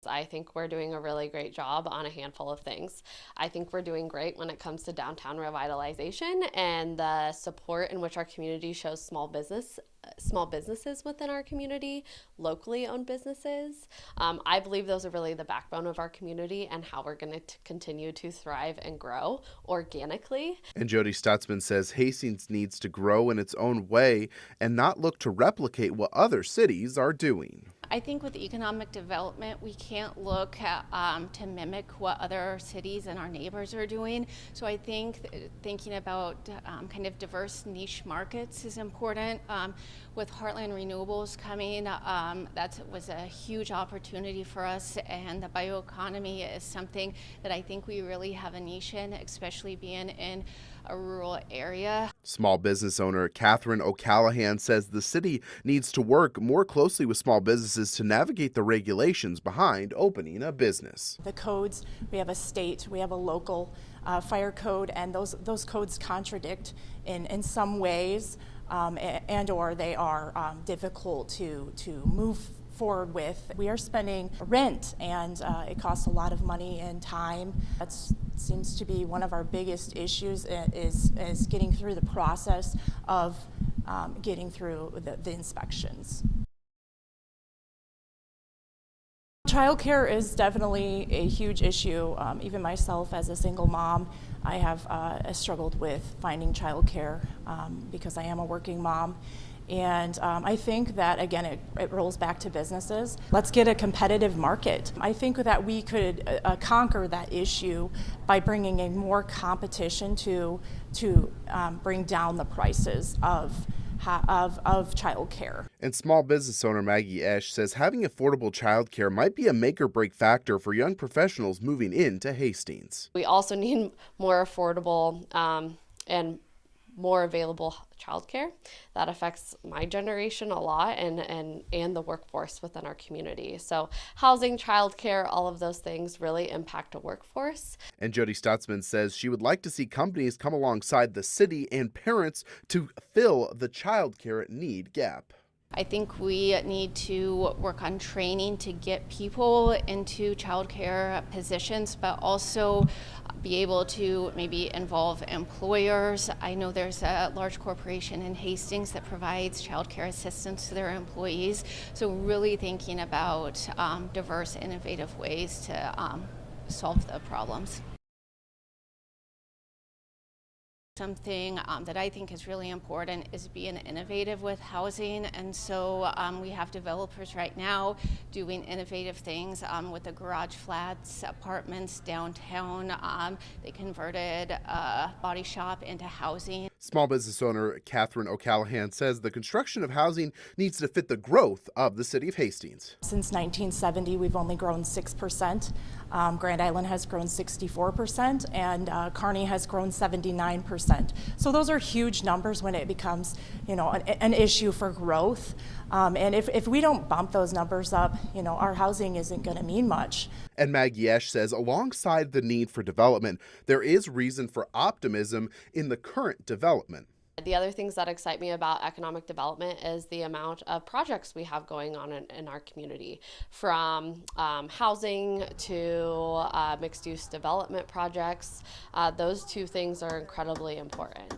I think we're doing a really great job on a handful of things. I think we're doing great when it comes to downtown revitalization and the support in which our community shows small businesses within our community, locally owned businesses. I believe those are really the backbone of our community and how we're going to continue to thrive and grow organically. And Jody Stutzman says Hastings needs to grow in its own way and not look to replicate what other cities are doing. I think with economic development, we can't look at, to mimic what other cities and our neighbors are doing. So I think thinking about kind of diverse niche markets is important. With Heartland Renewables coming, that was a huge opportunity for us, and the bioeconomy is something that I think we really have a niche in, especially being in a rural area. Small business owner Catherine O'Callahan says the city needs to work more closely with small businesses to navigate the regulations behind opening a business. The codes, we have a state, we have a local fire code, and those codes contradict in some ways, and or they are difficult to move forward with. We are spending rent, and it costs a lot of money and time. That seems to be one of our biggest issues, is getting through the process of getting through the inspections. Childcare is definitely a huge issue. Even myself as a single mom, I have struggled with finding childcare because I am a working mom. And I think that, again, it rolls back to businesses. Let's get a competitive market. I think that we could conquer that issue by bringing in more competition to bring down the prices of childcare. And small business owner Maggie Esch says having affordable childcare might be a make or break factor for young professionals moving into Hastings. We also need more affordable and more available childcare. That affects my generation a lot and the workforce within our community. So housing, childcare, all of those things really impact a workforce. And Jody Stutzman says she would like to see companies come alongside the city and parents to fill the childcare need gap. I think we need to work on training to get people into childcare positions, but also be able to maybe involve employers. I know there's a large corporation in Hastings that provides childcare assistance to their employees. So really thinking about diverse, innovative ways to solve the problems. Something that I think is really important is being innovative with housing, and so we have developers right now doing innovative things with the garage flats apartments downtown. They converted a body shop into housing. Small business owner Catherine O'Callahan says the construction of housing needs to fit the growth of the city of Hastings. Since 1970, we've only grown 6%. Grand Island has grown 64%, and Kearney has grown 79%. So those are huge numbers when it becomes, an issue for growth. And if we don't bump those numbers up, our housing isn't going to mean much. And Maggie Esch says alongside the need for development, there is reason for optimism in the current development. The other things that excite me about economic development is the amount of projects we have going on in our community, from housing to mixed-use development projects. Those two things are incredibly important.